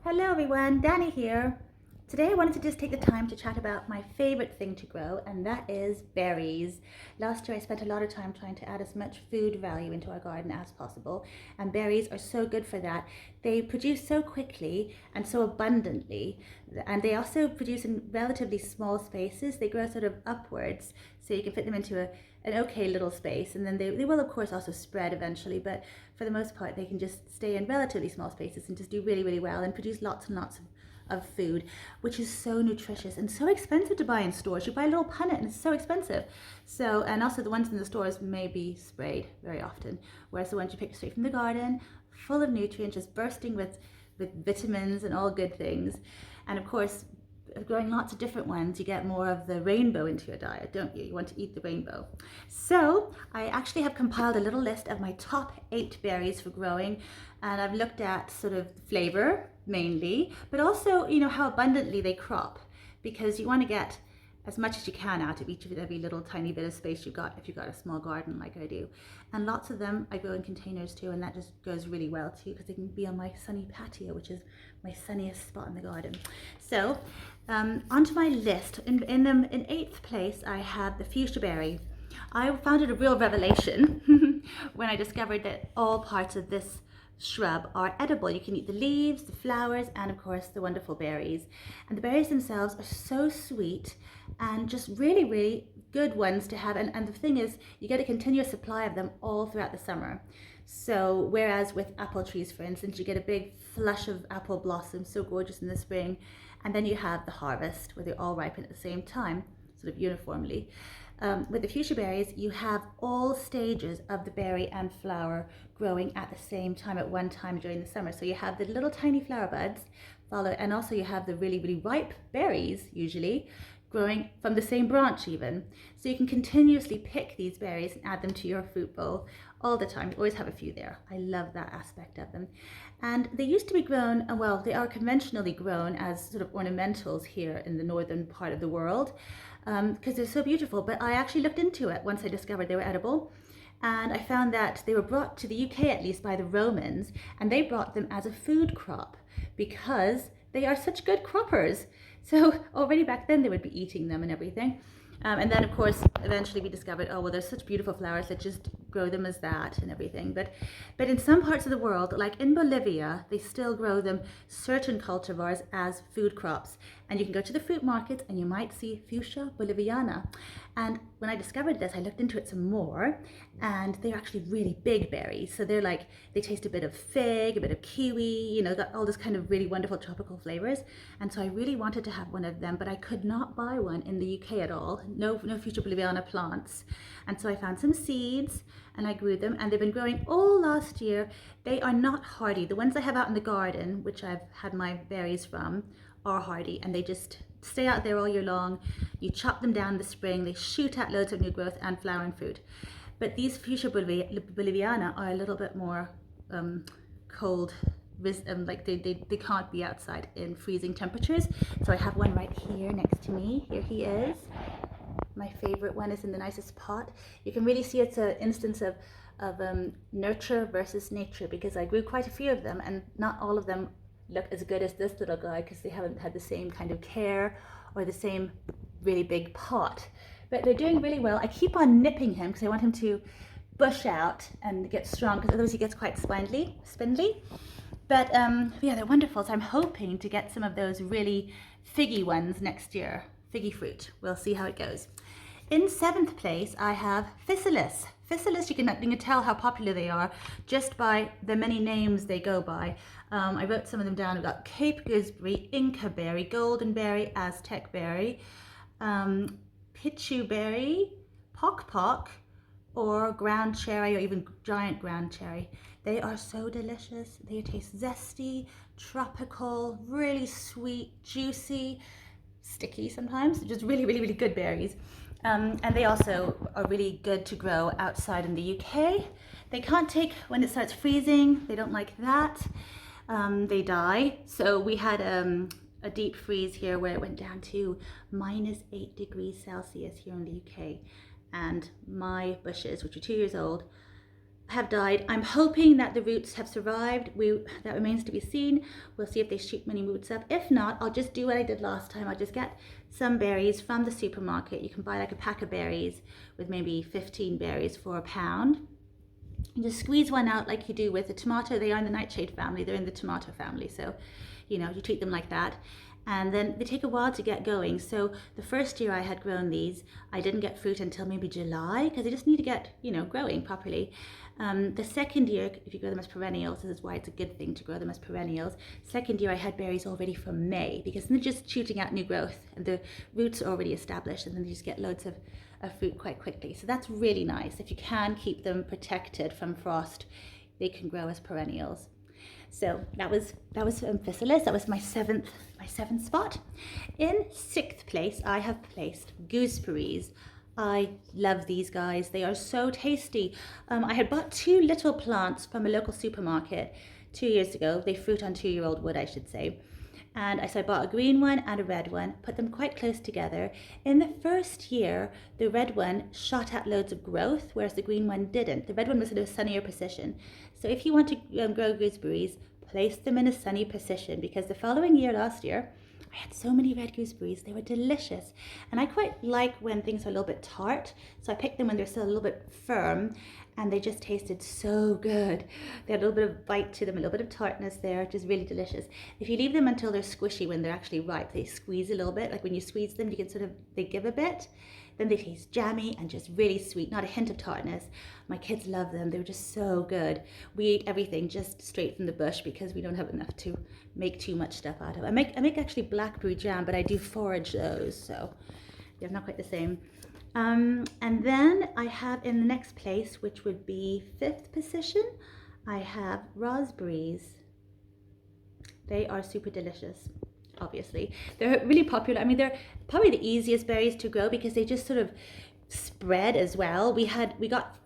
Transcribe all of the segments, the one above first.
Hello everyone, Danny here. Today I wanted to just take the time to chat about my favorite thing to grow, and that is berries. Last year I spent a lot of time trying to add as much food value into our garden as possible, and berries are so good for that. They produce so quickly and so abundantly, and they also produce in relatively small spaces. They grow sort of upwards, so you can fit them into an okay little space, and then they will of course also spread eventually, but for the most part they can just stay in relatively small spaces and just do really, really well and produce lots and lots of food, which is so nutritious and so expensive to buy in stores. You buy a little punnet and it's so expensive. So, and also the ones in the stores may be sprayed very often, whereas the ones you pick straight from the garden, full of nutrients, just bursting with vitamins and all good things. And of course, growing lots of different ones, you get more of the rainbow into your diet, don't you? You want to eat the rainbow. So I actually have compiled a little list of my top 8 berries for growing, and I've looked at sort of flavor mainly, but also, how abundantly they crop, because you want to get as much as you can out of each of every little tiny bit of space you've got if you've got a small garden like I do. And lots of them I grow in containers too, and that just goes really well too because they can be on my sunny patio, which is my sunniest spot in the garden. So onto my list. In 8th place I have the fuchsia berry. I found it a real revelation when I discovered that all parts of this shrub are edible. You can eat the leaves, the flowers, and of course the wonderful berries. And the berries themselves are so sweet and just really, really good ones to have. And the thing is, you get a continuous supply of them all throughout the summer. So whereas with apple trees, for instance, you get a big flush of apple blossoms, so gorgeous in the spring, and then you have the harvest where they all ripen at the same time, sort of uniformly. With the fuchsia berries, you have all stages of the berry and flower growing at the same time at one time during the summer. So you have the little tiny flower buds follow, and also you have the really, really ripe berries usually growing from the same branch even. So you can continuously pick these berries and add them to your fruit bowl all the time. You always have a few there. I love that aspect of them. And they used to be grown, well, they are conventionally grown as sort of ornamentals here in the northern part of the world because they're so beautiful. But I actually looked into it once I discovered they were edible. And I found that they were brought to the UK, at least by the Romans, and they brought them as a food crop because they are such good croppers. So already back then they would be eating them and everything. And then of course eventually we discovered, oh well, there's such beautiful flowers, let's just grow them as that and everything. But in some parts of the world, like in Bolivia, they still grow them, certain cultivars, as food crops. And you can go to the fruit markets and you might see Fuchsia boliviana. And when I discovered this, I looked into it some more, and they're actually really big berries. So they're like, they taste a bit of fig, a bit of kiwi, got all this kind of really wonderful tropical flavors. And so I really wanted to have one of them, but I could not buy one in the UK at all. No Fuchsia boliviana plants. And so I found some seeds and I grew them, and they've been growing all last year. They are not hardy. The ones I have out in the garden, which I've had my berries from, are hardy, and they just stay out there all year long. You chop them down in the spring, they shoot out loads of new growth and flowering fruit. But these Fuchsia boliviana are a little bit more cold, like they can't be outside in freezing temperatures. So I have one right here next to me. Here he is. My favorite one is in the nicest pot. You can really see it's an instance of nurture versus nature, because I grew quite a few of them, and not all of them look as good as this little guy because they haven't had the same kind of care or the same really big pot. But they're doing really well. I keep on nipping him because I want him to bush out and get strong, because otherwise he gets quite spindly. But yeah, they're wonderful. So I'm hoping to get some of those really figgy ones next year. Figgy fruit. We'll see how it goes. In 7th place, I have Physalis. Physalis, you can tell how popular they are just by the many names they go by. I wrote some of them down. We've got Cape Gooseberry, Inca berry, golden berry, Aztec berry, pichu berry, pock pock, or ground cherry, or even giant ground cherry. They are so delicious. They taste zesty, tropical, really sweet, juicy, sticky sometimes. Just really, really, really good berries. And they also are really good to grow outside in the UK. They can't take when it starts freezing. They don't like that. They die. So we had a deep freeze here where it went down to -8 degrees Celsius here in the UK. And my bushes, which are 2 years old, have died. I'm hoping that the roots have survived. That remains to be seen. We'll see if they shoot many roots up. If not, I'll just do what I did last time. I'll just get some berries from the supermarket. You can buy like a pack of berries with maybe 15 berries for £1. You just squeeze one out like you do with a tomato. They are in the nightshade family. They're in the tomato family. So, you know, you treat them like that. And then they take a while to get going. So the first year I had grown these, I didn't get fruit until maybe July because they just need to get, you know, growing properly. The second year, if you grow them as perennials, this is why it's a good thing to grow them as perennials. Second year I had berries already from May because they're just shooting out new growth and the roots are already established, and then you just get loads of fruit quite quickly. So that's really nice. If you can keep them protected from frost, they can grow as perennials. So that was Physalis. That was my seventh spot. In sixth place, I have placed gooseberries. I love these guys. They are so tasty. I had bought 2 little plants from a local supermarket 2 years ago. They fruit on 2-year-old wood, I should say. And so I bought a green one and a red one, put them quite close together. In the first year, the red one shot out loads of growth, whereas the green one didn't. The red one was in a sunnier position. So if you want to grow gooseberries, place them in a sunny position, because the following year, last year, I had so many red gooseberries. They were delicious. And I quite like when things are a little bit tart. So I picked them when they're still a little bit firm, and they just tasted so good. They had a little bit of bite to them, a little bit of tartness there, which is really delicious. If you leave them until they're squishy, when they're actually ripe, they squeeze a little bit. Like when you squeeze them, you can they give a bit. Then they taste jammy and just really sweet, not a hint of tartness. My kids love them. They were just so good. We eat everything just straight from the bush because we don't have enough to make too much stuff out of. I make actually blackberry jam, but I do forage those, so they're not quite the same. And then I have in the next place, which would be 5th position, I have raspberries. They are super delicious. Obviously, they're really popular. I mean, they're probably the easiest berries to grow because they just sort of spread as well. We got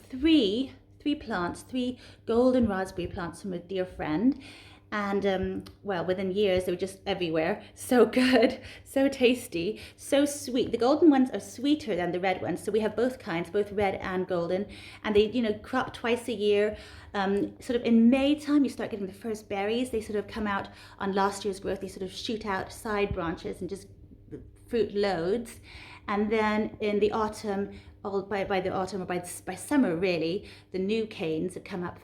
three plants, 3 golden raspberry plants from a dear friend, and well, within years they were just everywhere. So good, so tasty, so sweet. The golden ones are sweeter than the red ones, so we have both kinds, both red and golden, and they, you know, crop twice a year. Sort of in May time, you start getting the first berries. They sort of come out on last year's growth. They sort of shoot out side branches and just fruit loads. And then in the autumn, by the autumn or by summer really, the new canes that come up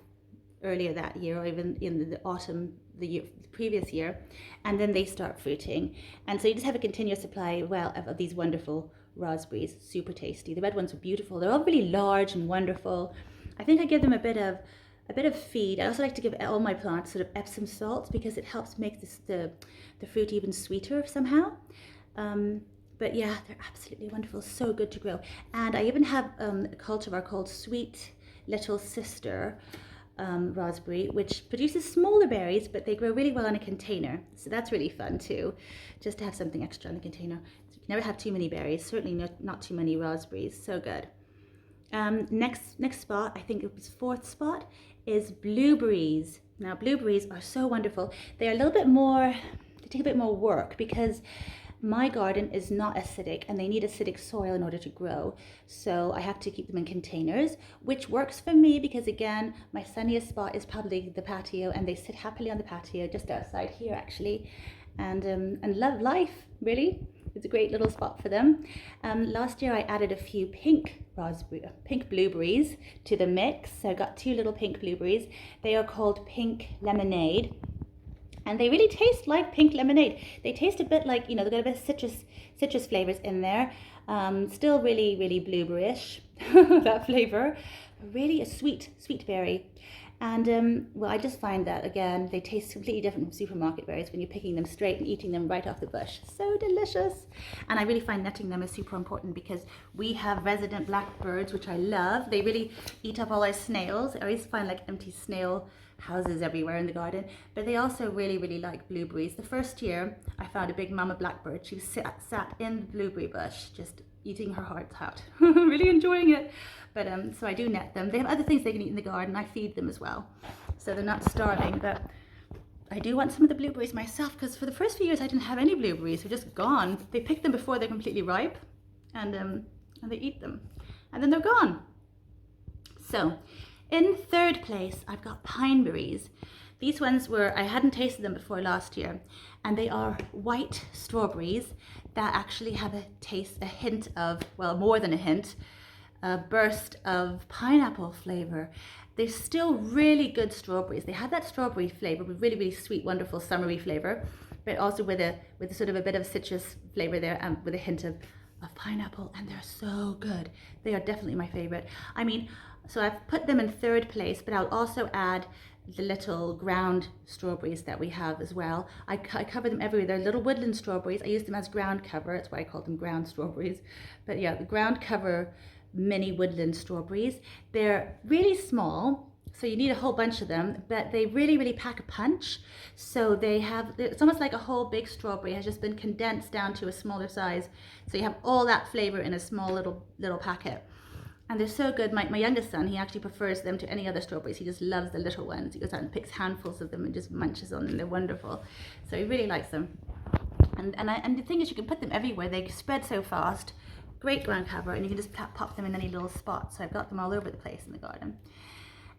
earlier that year, or even in the autumn the previous year, and then they start fruiting. And so you just have a continuous supply, well, of these wonderful raspberries, super tasty. The red ones are beautiful. They're all really large and wonderful. I think I give them a bit of feed. I also like to give all my plants sort of Epsom salts because it helps make the fruit even sweeter somehow. But yeah, they're absolutely wonderful, so good to grow. And I even have a cultivar called Sweet Little Sister raspberry, which produces smaller berries, but they grow really well in a container. So that's really fun too, just to have something extra in the container. You can never have too many berries, certainly not too many raspberries, so good. Next spot, I think it was 4th spot, is blueberries. Now blueberries are so wonderful. They're a little bit more, they take a bit more work because my garden is not acidic and they need acidic soil in order to grow. So I have to keep them in containers, which works for me because, again, my sunniest spot is probably the patio, and they sit happily on the patio just outside here actually, and love life, really. It's a great little spot for them. Last year I added a few pink blueberries to the mix. So I got 2 little pink blueberries. They are called Pink Lemonade. And they really taste like pink lemonade. They taste a bit like, you know, they've got a bit of citrus flavors in there. Still really, really blueberryish, that flavor. Really a sweet berry. And well, I just find that, again, they taste completely different from supermarket berries when you're picking them straight and eating them right off the bush. So delicious. And I really find netting them is super important because we have resident blackbirds, which I love. They really eat up all our snails. I always find like empty snail houses everywhere in the garden, but they also really, really like blueberries. The first year I found a big mama blackbird. She sat in the blueberry bush just eating her heart out. Really enjoying it. But so I do net them. They have other things they can eat in the garden. I feed them as well, so they're not starving. But I do want some of the blueberries myself because for the first few years I didn't have any blueberries. They're just gone. They pick them before they're completely ripe, and they eat them, and then they're gone. So In third place, I've got pine berries. These ones I hadn't tasted them before last year, and they are white strawberries that actually have a hint of, well, more than a hint, a burst of pineapple flavor. They're still really good strawberries. They have that strawberry flavor with really, really sweet, wonderful summery flavor, but also with a sort of a bit of citrus flavor there, and with a hint of pineapple, and they're so good. They are definitely my favorite. I mean, so I've put them in third place, but I'll also add the little ground strawberries that we have as well. I cover them everywhere. They're little woodland strawberries. I use them as ground cover. That's why I call them ground strawberries. But yeah, the ground cover mini woodland strawberries. They're really small, so you need a whole bunch of them, but they really, really pack a punch. So it's almost like a whole big strawberry has just been condensed down to a smaller size. So you have all that flavor in a small little packet. And they're so good. My youngest son, he actually prefers them to any other strawberries. He just loves the little ones. He goes out and picks handfuls of them and just munches on them. They're wonderful. So he really likes them. And the thing is, you can put them everywhere. They spread so fast. Great ground cover, and you can just pop them in any little spot. So I've got them all over the place in the garden.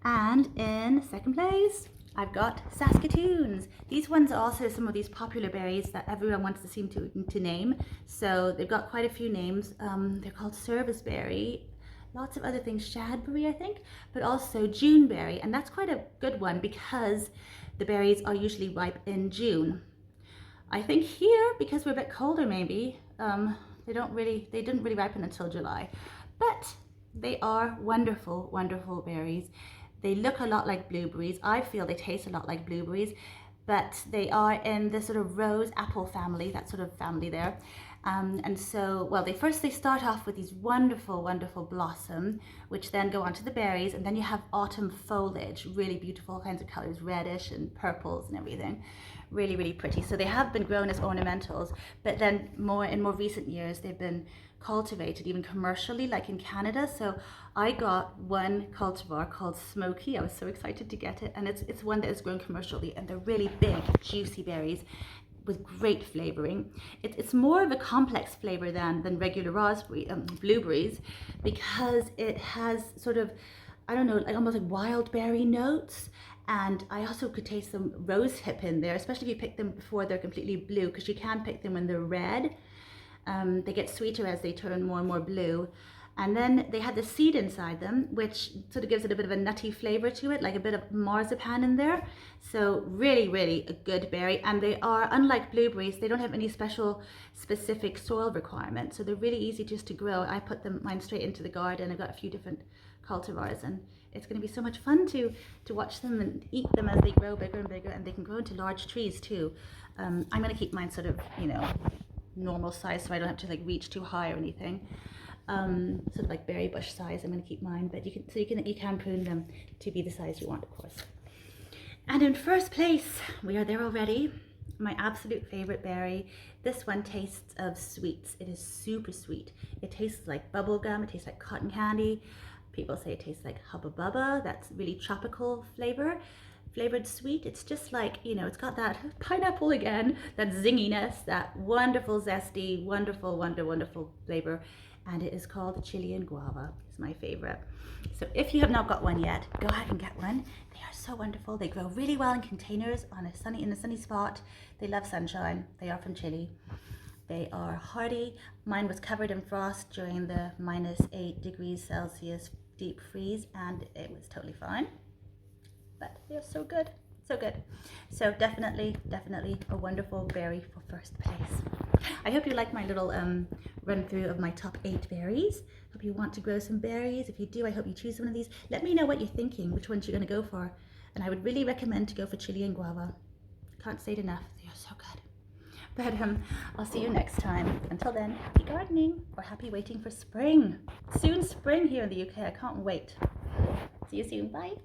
And in second place, I've got Saskatoons. These ones are also some of these popular berries that everyone wants to seem to name. So they've got quite a few names. They're called serviceberry. Lots of other things, shadberry I think, but also Juneberry, and that's quite a good one because the berries are usually ripe in June. I think here, because we're a bit colder maybe, they didn't really ripen until July, but they are wonderful, wonderful berries. They look a lot like blueberries. I feel they taste a lot like blueberries, but they are in the sort of rose apple family, that sort of family there. And so, well, they start off with these wonderful, wonderful blossom, which then go on to the berries, and then you have autumn foliage, really beautiful, all kinds of colors, reddish and purples and everything. Really, really pretty. So they have been grown as ornamentals, but then in more recent years, they've been cultivated even commercially, like in Canada. So I got one cultivar called Smoky. I was so excited to get it, and it's one that is grown commercially, and they're really big, juicy berries with great flavoring. It's more of a complex flavor than regular blueberries, because it has sort of, I don't know, like almost like wild berry notes. And I also could taste some rose hip in there, especially if you pick them before they're completely blue, because you can pick them when they're red. They get sweeter as they turn more and more blue. And then they had the seed inside them, which sort of gives it a bit of a nutty flavor to it, like a bit of marzipan in there. So really, really a good berry. And they are, unlike blueberries, they don't have any specific soil requirement. So they're really easy just to grow. I put mine straight into the garden. I've got a few different cultivars, and it's going to be so much fun to watch them and eat them as they grow bigger and bigger, and they can grow into large trees too. I'm going to keep mine sort of, normal size, so I don't have to like reach too high or anything. Sort of like berry bush size. I'm going to keep mine, but you can prune them to be the size you want, of course. And in first place, we are there already. My absolute favorite berry. This one tastes of sweets. It is super sweet. It tastes like bubble gum. It tastes like cotton candy. People say it tastes like Hubba Bubba. That's really tropical flavored sweet. It's just like, it's got that pineapple again, that zinginess, that wonderful zesty, wonderful flavor. And it is called Chilean guava. It's my favorite. So if you have not got one yet, go ahead and get one. They are so wonderful. They grow really well in containers in a sunny spot. They love sunshine. They are from Chile. They are hardy. Mine was covered in frost during the -8 degrees Celsius deep freeze, and it was totally fine. But they're so good. So good. So definitely a wonderful berry for first place. I hope you like my little run through of my top 8 berries. Hope you want to grow some berries. If you do, I hope you choose one of these. Let me know what you're thinking, which ones you're going to go for. And I would really recommend to go for Chilean guava. Can't say it enough. They are so good. But I'll see you next time. Until then, happy gardening, or happy waiting for spring. Soon spring here in the UK. I can't wait. See you soon. Bye.